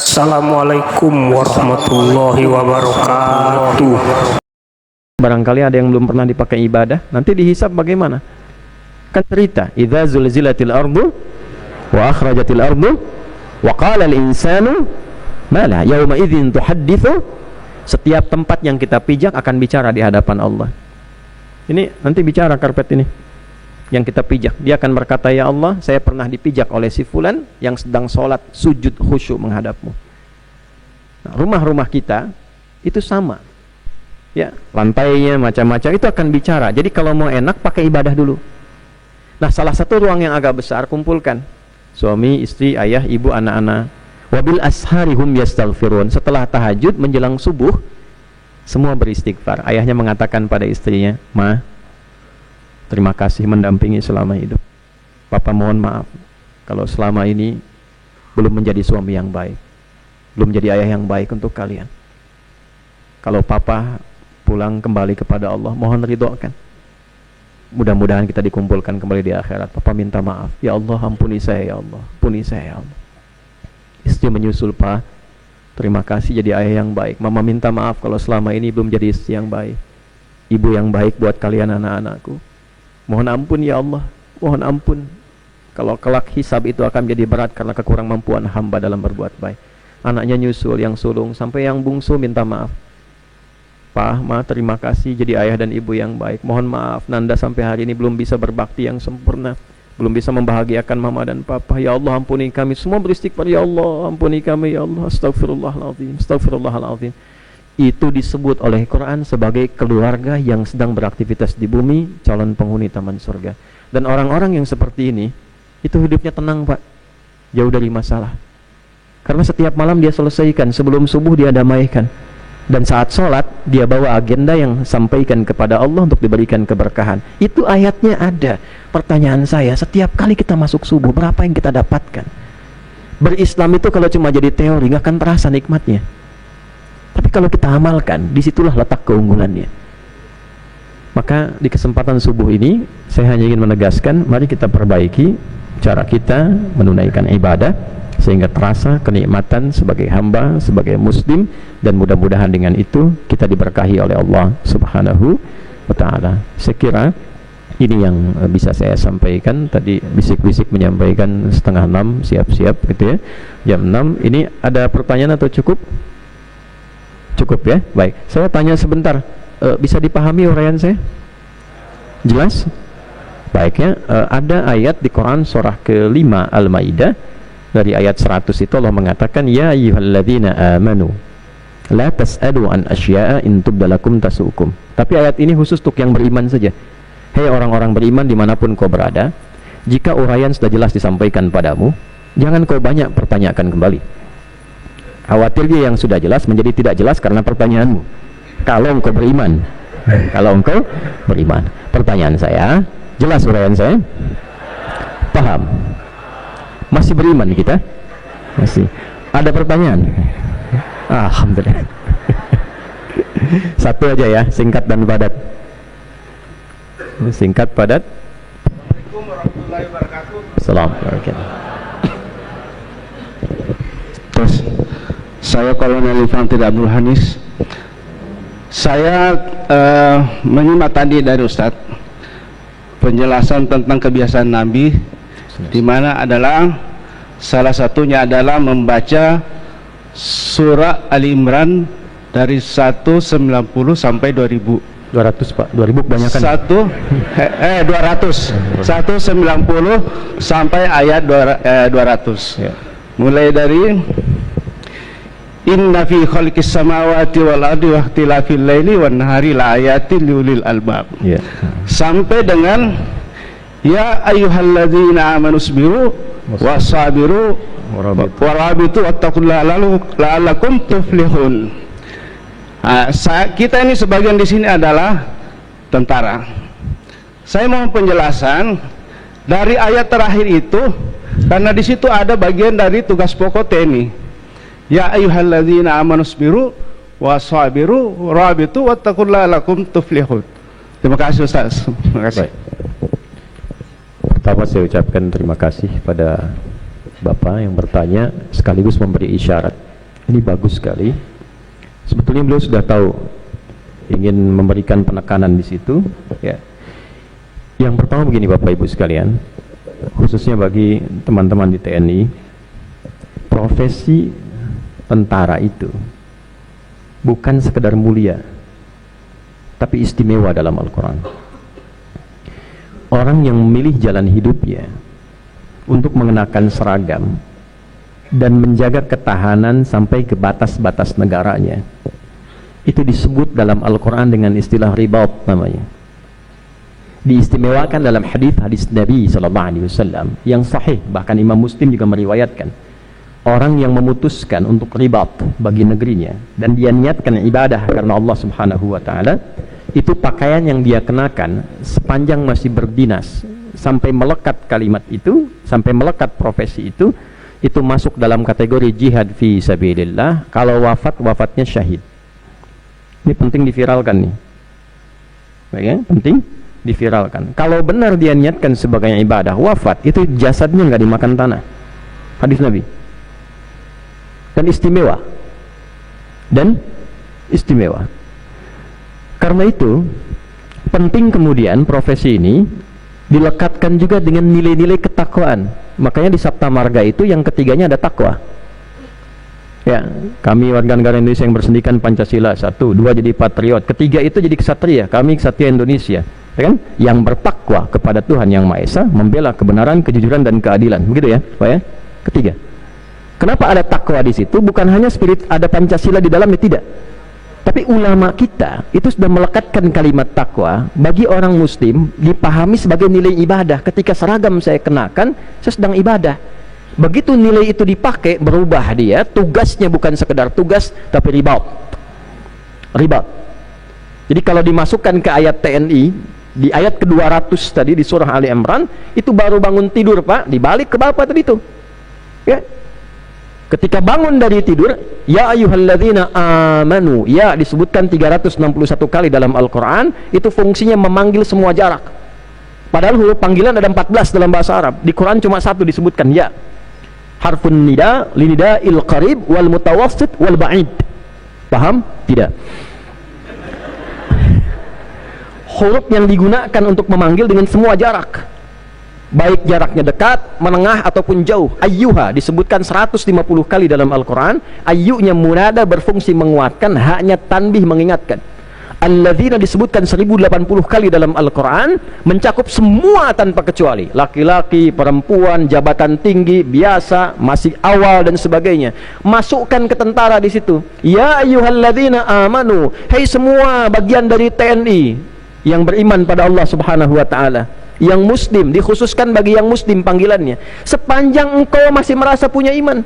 Assalamualaikum warahmatullahi wabarakatuh. Barangkali ada yang belum pernah dipakai ibadah, nanti dihisab bagaimana? Kan cerita, idza zulzilatil ardu wa akhrajatil ardu wa qala al insanu ma la yauma idzin tuhadditsu. Setiap tempat yang kita pijak akan bicara di hadapan Allah. Ini nanti bicara karpet ini yang kita pijak, dia akan berkata, ya Allah, saya pernah dipijak oleh si fulan yang sedang sholat sujud khusyuk menghadapmu. Nah, rumah-rumah kita itu sama ya, lantainya macam-macam itu akan bicara. Jadi kalau mau enak pakai ibadah dulu. Nah, salah satu ruang yang agak besar kumpulkan suami, istri, ayah, ibu, anak-anak. Wabil ashari hum yastaghfirun. Setelah tahajud menjelang subuh semua beristighfar. Ayahnya mengatakan pada istrinya, "Ma, terima kasih mendampingi selama hidup. Papa mohon maaf kalau selama ini belum menjadi suami yang baik, belum jadi ayah yang baik untuk kalian. Kalau papa pulang kembali kepada Allah, mohon ridhokan. Mudah-mudahan kita dikumpulkan kembali di akhirat. Papa minta maaf. Ya Allah, ampuni saya ya Allah. Ampuni saya ya Allah." Istri menyusul, "Pak, terima kasih jadi ayah yang baik. Mama minta maaf kalau selama ini belum jadi istri yang baik. Ibu yang baik buat kalian anak-anakku. Mohon ampun ya Allah, mohon ampun kalau kelak hisab itu akan jadi berat karena kekurangmampuan hamba dalam berbuat baik." Anaknya nyusul, yang sulung, sampai yang bungsu minta maaf. "Pak, Ma, terima kasih jadi ayah dan ibu yang baik. Mohon maaf Nanda sampai hari ini belum bisa berbakti yang sempurna, belum bisa membahagiakan mama dan papa. Ya Allah, ampuni kami." Semua beristighfar, ya Allah, ampuni kami ya Allah. Astagfirullahaladzim, astagfirullahaladzim. Itu disebut oleh Quran sebagai keluarga yang sedang beraktivitas di bumi, calon penghuni taman surga. Dan orang-orang yang seperti ini, itu hidupnya tenang, Pak, jauh dari masalah. Karena setiap malam dia selesaikan, sebelum subuh dia damaikan. Dan saat sholat, dia bawa agenda yang sampaikan kepada Allah untuk diberikan keberkahan. Itu ayatnya ada. Pertanyaan saya, setiap kali kita masuk subuh, berapa yang kita dapatkan? Berislam itu kalau cuma jadi teori, nggak akan terasa nikmatnya. Tapi kalau kita amalkan, disitulah letak keunggulannya. Maka di kesempatan subuh ini, saya hanya ingin menegaskan, mari kita perbaiki cara kita menunaikan ibadah, sehingga terasa kenikmatan sebagai hamba, sebagai muslim, dan mudah-mudahan dengan itu kita diberkahi oleh Allah Subhanahu wa ta'ala. Saya kira ini yang bisa saya sampaikan. Tadi bisik-bisik menyampaikan 5:30 siap-siap gitu ya, jam 6. Ini ada pertanyaan atau cukup? Cukup ya, baik. Saya tanya sebentar, bisa dipahami uraian saya? Jelas? Baiknya, ada ayat di Quran surah ke-5 Al-Maidah. Dari ayat 100 itu Allah mengatakan, ya ayyuhalladzina amanu la tas'alu an asya'a in tubdalakum tasukum. Tapi ayat ini khusus untuk yang beriman saja. Hei orang-orang beriman dimanapun kau berada, jika uraian sudah jelas disampaikan padamu, jangan kau banyak pertanyakan kembali. Khawatir dia yang sudah jelas menjadi tidak jelas karena pertanyaanmu. Kalau engkau beriman, kalau engkau beriman. Pertanyaan saya, jelas uraian saya? Paham? Masih beriman kita? Masih. Ada pertanyaan? Alhamdulillah. Satu aja ya, singkat dan padat. Singkat, padat. Assalamualaikum warahmatullahi wabarakatuh. Assalamualaikum. Terus, saya Kolonel Infantri Abdul Hanis. Saya menyimak tadi dari Ustadz penjelasan tentang kebiasaan Nabi, di mana adalah salah satunya adalah membaca surah Ali Imran dari 190 sampai 2000. 200 Pak, 2000 kebanyakan. 200. 190 sampai ayat 200. Ya. Mulai dari inna fi khalqis samawati wal ardi wa ikhtilafil laili wan nahari laayatin liulil albab. Ya. Sampai dengan ya ayyuhalladzina amanu sabiru wasabiru warabitu wattaqullaha la'allakum tuflihun. Kita ini sebagian di sini adalah tentara. Saya mau penjelasan dari ayat terakhir itu karena di situ ada bagian dari tugas pokok TNI. Ya ayyuhalladzina amanu sabiru wasabiru warabitu wattaqullaha la'allakum tuflihun. Terima kasih Ustaz. Terima kasih. Baik. Pertama saya ucapkan terima kasih pada Bapak yang bertanya sekaligus memberi isyarat. Ini bagus sekali. Sebetulnya beliau sudah tahu ingin memberikan penekanan di situ, ya. Yang pertama begini Bapak Ibu sekalian, khususnya bagi teman-teman di TNI, profesi tentara itu bukan sekedar mulia, tapi istimewa dalam Al-Quran. Orang yang memilih jalan hidupnya untuk mengenakan seragam dan menjaga ketahanan sampai ke batas-batas negaranya, itu disebut dalam Al-Quran dengan istilah ribat namanya. Diistimewakan dalam hadis Nabi SAW yang sahih, bahkan Imam Muslim juga meriwayatkan, orang yang memutuskan untuk ribat bagi negerinya dan dia niatkan ibadah karena Allah Subhanahu wa ta'ala, itu pakaian yang dia kenakan sepanjang masih berdinas sampai melekat kalimat itu, sampai melekat profesi itu masuk dalam kategori jihad fi sabilillah. Kalau wafat, wafatnya syahid. Ini penting diviralkan nih. Baik ya? Penting diviralkan. Kalau benar dia niatkan sebagai ibadah, wafat, itu jasadnya nggak dimakan tanah. Hadis Nabi. Dan istimewa. Karena itu penting kemudian profesi ini dilekatkan juga dengan nilai-nilai ketakwaan. Makanya di Sabta Marga itu yang ketiganya ada takwa. Ya, kami warga negara Indonesia yang bersendikan Pancasila, 1, 2 jadi patriot, ketiga itu jadi ksatria, kami ksatria Indonesia, ya kan? Yang bertakwa kepada Tuhan Yang Maha Esa, membela kebenaran, kejujuran dan keadilan, begitu ya, Pak ya? Ketiga. Kenapa ada takwa di situ? Bukan hanya spirit ada Pancasila di dalamnya, tidak. Tapi ulama kita itu sudah melekatkan kalimat takwa bagi orang muslim dipahami sebagai nilai ibadah. Ketika seragam saya kenakan, saya sedang ibadah. Begitu nilai itu dipakai, berubah dia, tugasnya bukan sekedar tugas, tapi ribat. Jadi kalau dimasukkan ke ayat TNI, di ayat ke-200 tadi di surah Ali Imran, itu baru bangun tidur Pak, dibalik ke Bapak tadi itu. Ya. Ketika bangun dari tidur, ya ayyuhalladzina amanu, ya disebutkan 361 kali dalam Al-Quran, itu fungsinya memanggil semua jarak. Padahal huruf panggilan ada 14 dalam bahasa Arab, di Quran cuma 1 disebutkan, ya. Harfun nida, linida'il qarib, wal mutawassit, wal ba'id. Paham? Tidak. Huruf yang digunakan untuk memanggil dengan semua jarak, baik jaraknya dekat, menengah ataupun jauh. Ayyuha disebutkan 150 kali dalam Al-Quran. Ayyunya munada berfungsi menguatkan, haknya tanbih mengingatkan. Alladzina disebutkan 1080 kali dalam Al-Quran, mencakup semua tanpa kecuali, laki-laki, perempuan, jabatan tinggi, biasa, masih awal dan sebagainya. Masukkan ke tentara di situ. Ya ayyuhalladzina amanu, hai semua bagian dari TNI yang beriman pada Allah Subhanahu wa ta'ala, yang muslim, dikhususkan bagi yang muslim panggilannya. Sepanjang engkau masih merasa punya iman,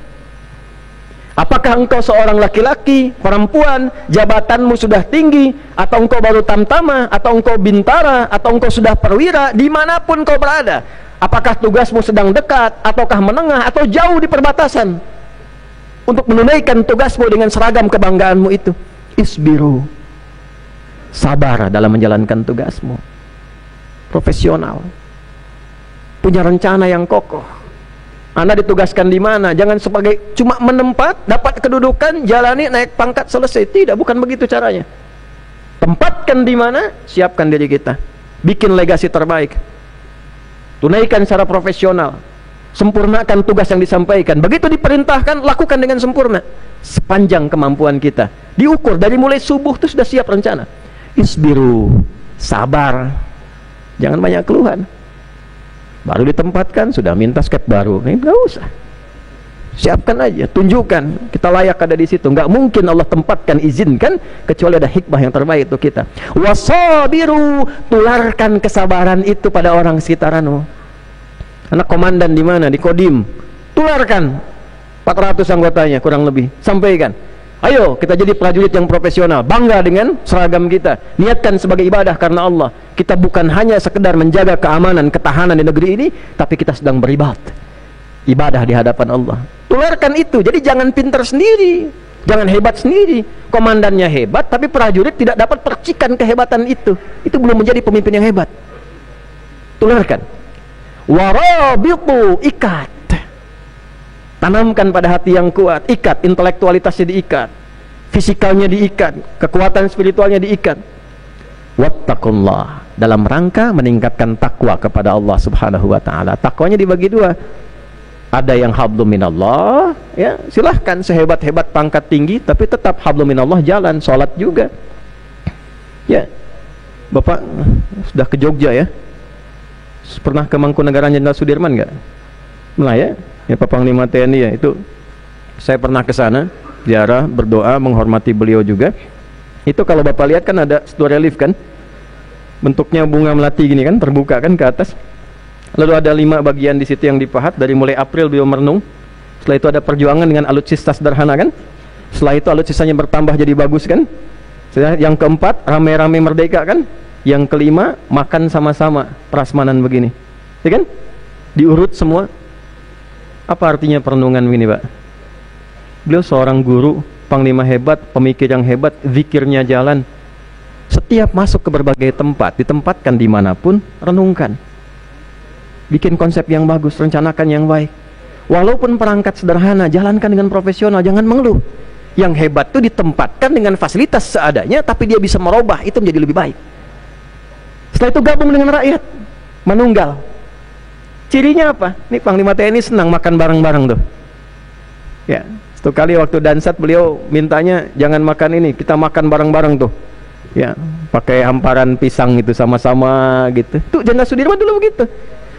apakah engkau seorang laki-laki, perempuan, jabatanmu sudah tinggi, atau engkau baru tamtama, atau engkau bintara, atau engkau sudah perwira, dimanapun kau berada, apakah tugasmu sedang dekat, ataukah menengah, atau jauh di perbatasan, untuk menunaikan tugasmu dengan seragam kebanggaanmu itu, isbiru, sabar dalam menjalankan tugasmu. Profesional, punya rencana yang kokoh. Anda ditugaskan di mana? Jangan sebagai cuma menempat, dapat kedudukan, jalani, naik pangkat, selesai. Tidak, bukan begitu caranya. Tempatkan di mana, siapkan diri kita, bikin legasi terbaik, tunaikan secara profesional, sempurnakan tugas yang disampaikan. Begitu diperintahkan, lakukan dengan sempurna sepanjang kemampuan kita. Diukur dari mulai subuh itu sudah siap rencana. Isbiru, sabar. Jangan banyak keluhan. Baru ditempatkan sudah minta skep baru. Ini enggak usah. Siapkan aja, tunjukkan kita layak ada di situ. Enggak mungkin Allah tempatkan, izinkan kecuali ada hikmah yang terbaik untuk kita. Wasabiru, tularkan kesabaran itu pada orang sekitarmu. Anak komandan di mana? Di Kodim. Tularkan 400 anggotanya kurang lebih. Sampaikan. Ayo kita jadi prajurit yang profesional, bangga dengan seragam kita, niatkan sebagai ibadah karena Allah. Kita bukan hanya sekedar menjaga keamanan, ketahanan di negeri ini, tapi kita sedang beribadah, ibadah di hadapan Allah. Tularkan itu. Jadi jangan pintar sendiri, jangan hebat sendiri. Komandannya hebat, tapi prajurit tidak dapat percikan kehebatan itu belum menjadi pemimpin yang hebat. Tularkan. Warabitu, ikat. Tanamkan pada hati yang kuat, ikat, intelektualitasnya diikat, fisikalnya diikat, kekuatan spiritualnya diikat. Wattaqullah, dalam rangka meningkatkan takwa kepada Allah Subhanahu wa taala. Takwanya dibagi dua. Ada yang hablum minallah, ya, silahkan sehebat-hebat pangkat tinggi tapi tetap hablum minallah, jalan salat juga. Ya. Bapak sudah ke Jogja ya? Pernah ke Mangkunegaran Jenderal Sudirman enggak? Pernah ya? Ya, Pak Panglima TNI ya, itu saya pernah ke sana, ziarah, berdoa, menghormati beliau juga. Itu kalau Bapak lihat kan ada satu relief kan, bentuknya bunga melati gini kan, terbuka kan ke atas. Lalu ada 5 bagian di situ yang dipahat. Dari mulai April beliau merenung. Setelah itu ada perjuangan dengan alutsista sederhana kan. Setelah itu alutsistanya bertambah jadi bagus kan. Yang keempat, rame-rame merdeka kan. Yang kelima, makan sama-sama, prasmanan begini, ya kan? Diurut semua. Apa artinya perenungan ini, Pak? Beliau seorang guru, panglima hebat, pemikir yang hebat, zikirnya jalan. Setiap masuk ke berbagai tempat, ditempatkan dimanapun, renungkan. Bikin konsep yang bagus, rencanakan yang baik. Walaupun perangkat sederhana, jalankan dengan profesional, jangan mengeluh. Yang hebat itu ditempatkan dengan fasilitas seadanya, tapi dia bisa merubah, itu menjadi lebih baik. Setelah itu gabung dengan rakyat, menunggal. Cirinya apa? Ini Panglima TNI senang makan bareng-bareng tuh. Ya, satu kali waktu Dansat beliau mintanya jangan makan ini, kita makan bareng-bareng tuh. Ya, pakai hamparan pisang itu sama-sama gitu. Tuh Jenderal Sudirman dulu begitu.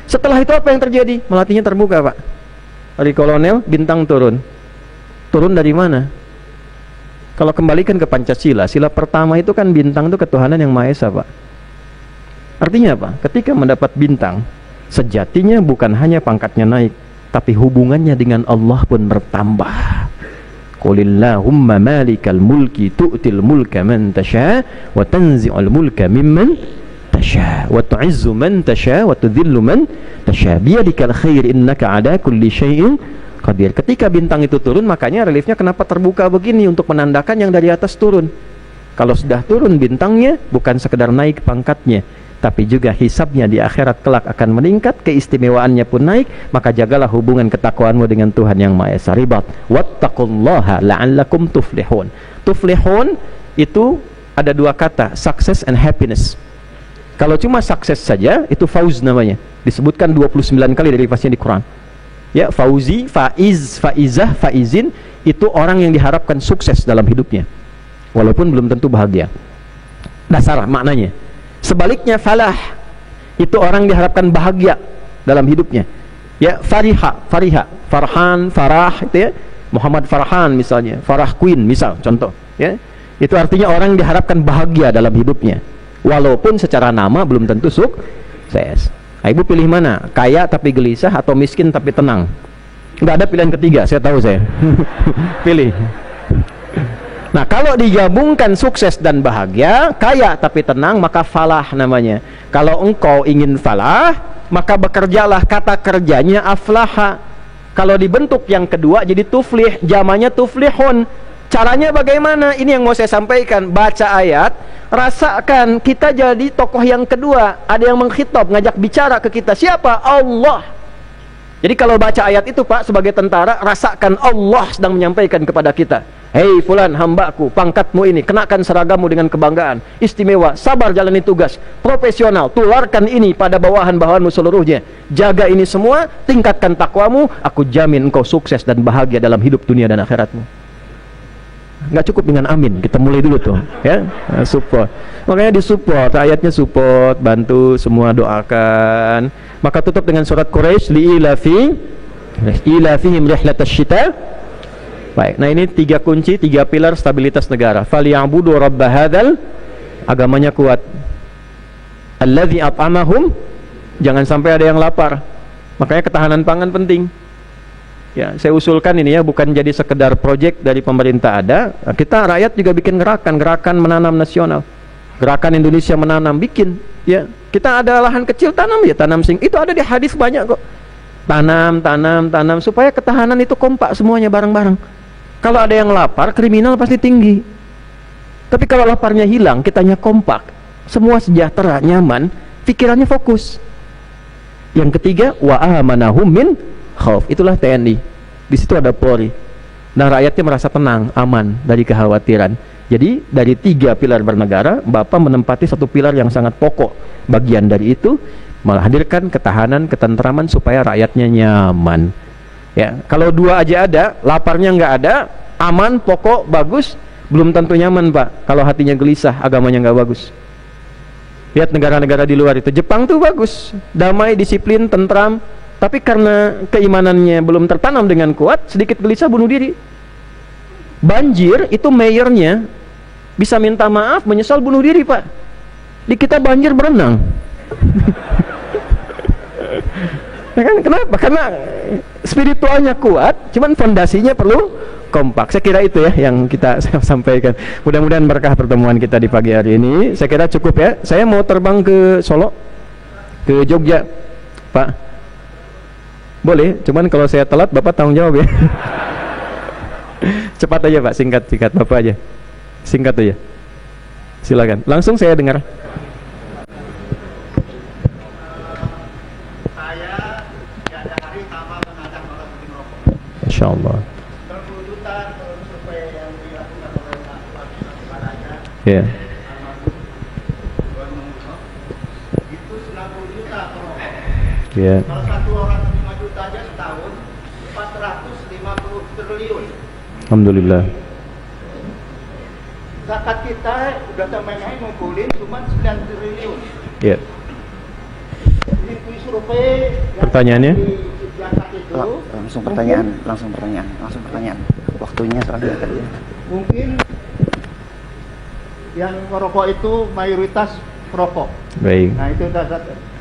Setelah itu apa yang terjadi? Melatihnya terbuka, Pak. Dari kolonel, bintang turun. Turun dari mana? Kalau kembalikan ke Pancasila, sila pertama itu kan bintang itu ketuhanan yang Maha Esa, Pak. Artinya apa? Ketika mendapat bintang, sejatinya bukan hanya pangkatnya naik, tapi hubungannya dengan Allah pun bertambah. Qulillahumma malikal mulki tu'til mulka man tasha wa tanzi'ul mulka mimman tasha wa tu'izzu man tasha wa tudhillu man tasha biyadikal khair innaka ala kulli syai'in qadir. Ketika bintang itu turun, makanya reliefnya kenapa terbuka begini, untuk menandakan yang dari atas turun. Kalau sudah turun bintangnya, bukan sekedar naik pangkatnya, tapi juga hisabnya di akhirat kelak akan meningkat, keistimewaannya pun naik. Maka jagalah hubungan ketakwaanmu dengan Tuhan yang Maha Esa. Ribat wattaqullaha la'allakum tuflihun. Tuflihun itu ada 2 kata, success and happiness. Kalau cuma sukses saja, itu fauz namanya. Disebutkan 29 kali dari fasihnya di Quran. Ya, fauzi, faiz, faizah, faizin, itu orang yang diharapkan sukses dalam hidupnya, walaupun belum tentu bahagia. Dasar maknanya. Sebaliknya falah, itu orang diharapkan bahagia dalam hidupnya. Ya, fariha, farhan, farah, itu ya. Muhammad Farhan misalnya, Farah Queen misal, contoh, ya. Itu artinya orang diharapkan bahagia dalam hidupnya, walaupun secara nama belum tentu sukses. Nah, ibu pilih mana? Kaya tapi gelisah atau miskin tapi tenang? Nggak ada pilihan ketiga, saya tahu saya. Pilih. Nah, kalau digabungkan sukses dan bahagia, kaya tapi tenang, maka falah namanya. Kalau engkau ingin falah, maka bekerjalah, kata kerjanya aflaha. Kalau dibentuk yang kedua jadi tuflih, jamannya tuflihun. Caranya bagaimana? Ini yang mau saya sampaikan. Baca ayat, rasakan kita jadi tokoh yang kedua. Ada yang mengkhitab, ngajak bicara ke kita. Siapa? Allah. Jadi kalau baca ayat itu, Pak, sebagai tentara, rasakan Allah sedang menyampaikan kepada kita. Hei fulan, hambaku, pangkatmu ini, kenakan seragammu dengan kebanggaan, istimewa, sabar jalani tugas, profesional, tularkan ini pada bawahan-bawahanmu seluruhnya. Jaga ini semua, tingkatkan takwamu, aku jamin engkau sukses dan bahagia dalam hidup dunia dan akhiratmu. Nggak cukup dengan amin, kita mulai dulu tuh, ya. Support, makanya disupport, ayatnya support, bantu semua, doakan. Maka tutup dengan surat Quraisy, ilafihim rihlatash syita. Baik, nah ini 3 kunci, 3 pilar stabilitas negara. Falyabudu rabb hadzal, agamanya kuat. Allazi at'amahum, jangan sampai ada yang lapar. Makanya ketahanan pangan penting. Ya, saya usulkan ini ya, bukan jadi sekedar proyek dari pemerintah ada. Kita rakyat juga bikin gerakan menanam nasional. Gerakan Indonesia menanam, bikin. Ya, kita ada lahan kecil, tanam ya, tanam sing. Itu ada di hadis banyak kok. Tanam supaya ketahanan itu kompak semuanya bareng-bareng. Kalau ada yang lapar, kriminal pasti tinggi. Tapi kalau laparnya hilang, kitanya kompak, semua sejahtera, nyaman, pikirannya fokus. Yang ketiga, wa amanahum min khauf. Itulah TNI. Di situ ada Polri. Nah, rakyatnya merasa tenang, aman dari kekhawatiran. Jadi dari 3 pilar bernegara, Bapak menempati satu pilar yang sangat pokok. Bagian dari itu menghadirkan ketahanan, ketentraman supaya rakyatnya nyaman. Ya, kalau 2 aja ada, laparnya nggak ada, aman, pokok, bagus, belum tentu nyaman, Pak. Kalau hatinya gelisah, agamanya nggak bagus. Lihat negara-negara di luar itu, Jepang tuh bagus, damai, disiplin, tentram, tapi karena keimanannya belum tertanam dengan kuat, sedikit gelisah bunuh diri. Banjir itu mayornya bisa minta maaf, menyesal, bunuh diri, Pak. Di kita banjir berenang. Ya kan, kenapa? Karena spiritualnya kuat, cuman fondasinya perlu kompak. Saya kira itu ya yang kita sampaikan. Mudah-mudahan berkah pertemuan kita di pagi hari ini. Saya kira cukup ya. Saya mau terbang ke Solo, ke Jogja, Pak. Boleh, cuman kalau saya telat Bapak tanggung jawab ya. Cepat aja Pak, singkat Bapak aja. Singkat aja. Silakan. Langsung saya dengar. Insya Allah. Ya. Itu 90 juta per rokok. Ya. Kalau satu orang 5 juta aja setahun 450 triliun. Alhamdulillah. Zakat kita udah main-main ngumpulin cuma 9 triliun. Ya. Ini survei Pertanyaannya? Langsung pertanyaan. Waktunya soalnya kerja. Mungkin yang merokok itu mayoritas perokok. Baik. Nah itu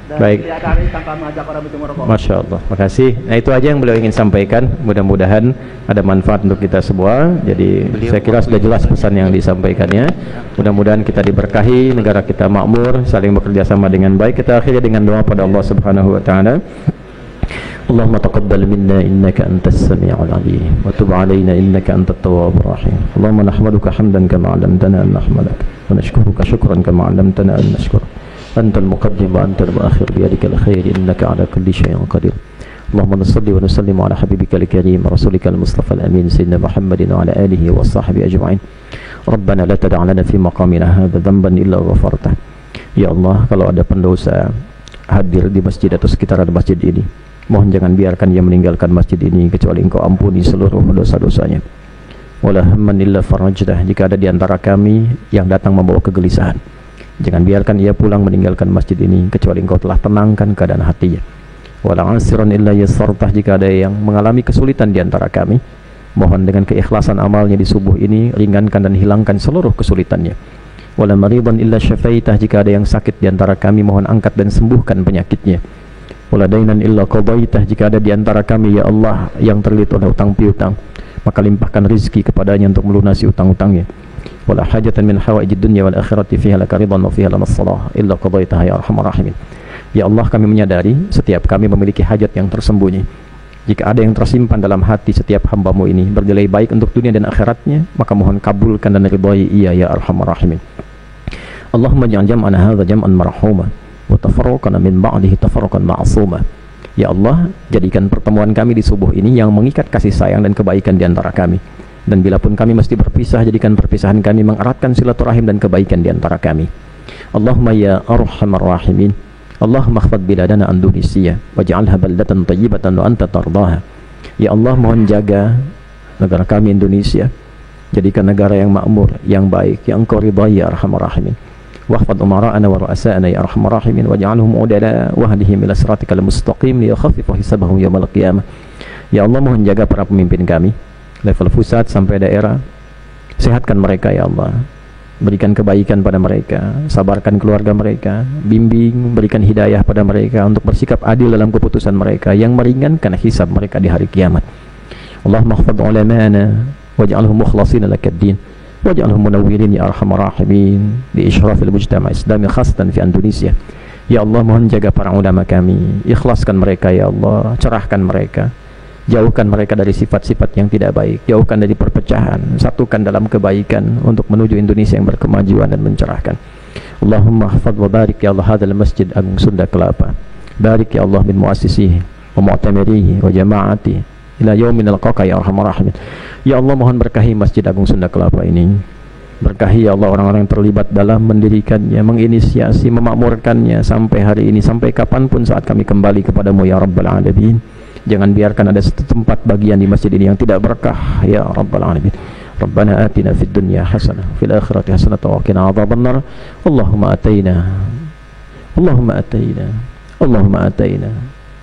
Baik. dari tanpa mengajak orang itu merokok. Masya Allah, makasih. Nah itu aja yang beliau ingin sampaikan. Mudah-mudahan ada manfaat untuk kita semua. Jadi saya kira sudah jelas pesan yang disampaikannya. Mudah-mudahan kita diberkahi, negara kita makmur, saling bekerja sama dengan baik. Kita akhiri dengan doa pada Allah Subhanahu Wa Taala. Allahumma taqabbal minna innaka antas sami'ul 'alim wa tub 'alaina innaka antat tawwabur rahim. Allahumma nahmaduka hamdan kama 'allamtana an nahmadaka wa nashkuruka shukran kama 'allamtana an nashkura. Antal muqaddim wa antal muakhir bi yadikal khair innaka 'ala kulli syai'in qadir. Allahumma salli wa nusallim 'ala habibikal karim rasulikal mustafa al-amin sayyidina Muhammadin wa 'ala alihi wa sahbihi ajma'in. Rabbana la tada' lana fi maqamina hadha dhanban illa ghafartah. Ya Allah, kalau ada pendosa hadir di masjid atau sekitaran masjid ini, mohon jangan biarkan dia meninggalkan masjid ini kecuali Engkau ampuni seluruh dosa-dosanya. Wala hamman illa farajdah. Jika ada di antara kami yang datang membawa kegelisahan, jangan biarkan ia pulang meninggalkan masjid ini kecuali Engkau telah tenangkan keadaan hatinya. Wala asiran illa yassartah. Jika ada yang mengalami kesulitan di antara kami, mohon dengan keikhlasan amalnya di subuh ini ringankan dan hilangkan seluruh kesulitannya. Wala maridan illa syafaitah. Jika ada yang sakit di antara kami, mohon angkat dan sembuhkan penyakitnya. Wala dainan illa qadaitah. Jika ada di antara kami ya Allah yang terlilit oleh utang piutang, maka limpahkan rizki kepadanya untuk melunasi utang-utangnya. Wala hajatan min hawaijid dunya wal akhirati fiha laka ridwan wa fiha lana salah illa qadaitaha ya arhamar rahimin. Ya Allah, kami menyadari setiap kami memiliki hajat yang tersembunyi. Jika ada yang tersimpan dalam hati setiap hamba-Mu ini bernilai baik untuk dunia dan akhiratnya, maka mohon kabulkan dan ridhai ia ya arhamar rahimin. Allahumma ja'al jam'ana hadza jam'an marhuma wa tafarraqana min ba'dihi tafarraqan ma'suma. Ya Allah, jadikan pertemuan kami di subuh ini yang mengikat kasih sayang dan kebaikan di antara kami. Dan bila pun kami mesti berpisah, jadikan perpisahan kami mengeratkan silaturahim dan kebaikan di antara kami. Allahumma ya arhamar rahimin, Allahumma khfad biladana Indonesia waj'alha baldatan tayyibatan wa anta tardaha. Ya Allah, mohon jaga negara kami Indonesia, jadikan negara yang makmur, yang baik, yang Engkau ridhai ya arhamar rahimin. Wahfad umara'ana wa ru'asa'ana ya arhamar rahimin waj'alhum udala wahdihim ila siratikal mustaqim liyakhaffifa hisabahum yaumal qiyamah. Ya Allah, mohon jaga para pemimpin kami level pusat sampai daerah, sehatkan mereka ya Allah, berikan kebaikan pada mereka, sabarkan keluarga mereka, bimbing, berikan hidayah pada mereka untuk bersikap adil dalam keputusan mereka yang meringankan hisab mereka di hari kiamat. Allahumma khfad ulama'ana waj'alhum mukhlasin lakad-din waj'alhum munawwirin ya arhamar rahimin li isyrafil mujtama' islami khasatan fi Indonesia. Ya Allah, mohon jaga para ulama kami, ikhlaskan mereka ya Allah, cerahkan mereka, jauhkan mereka dari sifat-sifat yang tidak baik, jauhkan dari perpecahan, satukan dalam kebaikan untuk menuju Indonesia yang berkemajuan dan mencerahkan. Allahumma hafadz wa barik ya Allah hadzal masjid Agung Sunda Kelapa. Barik ya Allah min muassisihi wa mu'tamirihi wa jama'atihi ila yaumin nalqaka ya arhamar rahimin. Ya Allah, mohon berkahi Masjid Agung Sunda Kelapa ini. Berkahi ya Allah orang-orang yang terlibat dalam mendirikannya, menginisiasi, memakmurkannya sampai hari ini, sampai kapanpun saat kami kembali kepadamu ya Rabbal Alamin. Jangan biarkan ada satu tempat bagian di masjid ini yang tidak berkah ya Rabbal Alamin. Rabbana atina fid dunya hasanah fil akhirati hasanah wa qina adzabannar. Allahumma ataina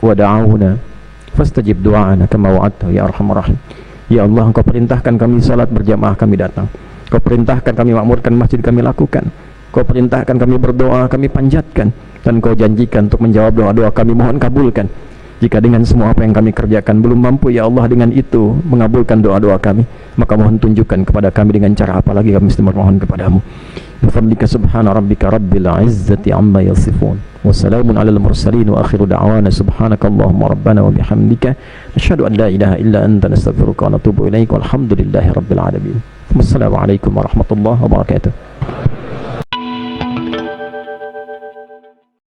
wa da'awna fastajib du'ana kama wa'adta ya arhamar rahim. Ya Allah, Engkau perintahkan kami salat berjamaah, kami datang. Kau perintahkan kami makmurkan masjid, kami lakukan. Kau perintahkan kami berdoa, kami panjatkan. Dan Kau janjikan untuk menjawab doa-doa kami, mohon kabulkan. Jika dengan semua apa yang kami kerjakan belum mampu ya Allah dengan itu mengabulkan doa-doa kami, maka mohon tunjukkan kepada kami dengan cara apa lagi kami mesti memohon kepadamu. Bifadlika subhana rabbika rabbil izzati amma yasifun wa salamun alal mursalin wa akhiru da'wana subhanakallahumma rabbana wa bihamdika asyhadu an la ilaha illa anta nastaghfiruka wa natubu ilaik walhamdulillahi rabbil alamin. Wassalamualaikum warahmatullahi wabarakatuh.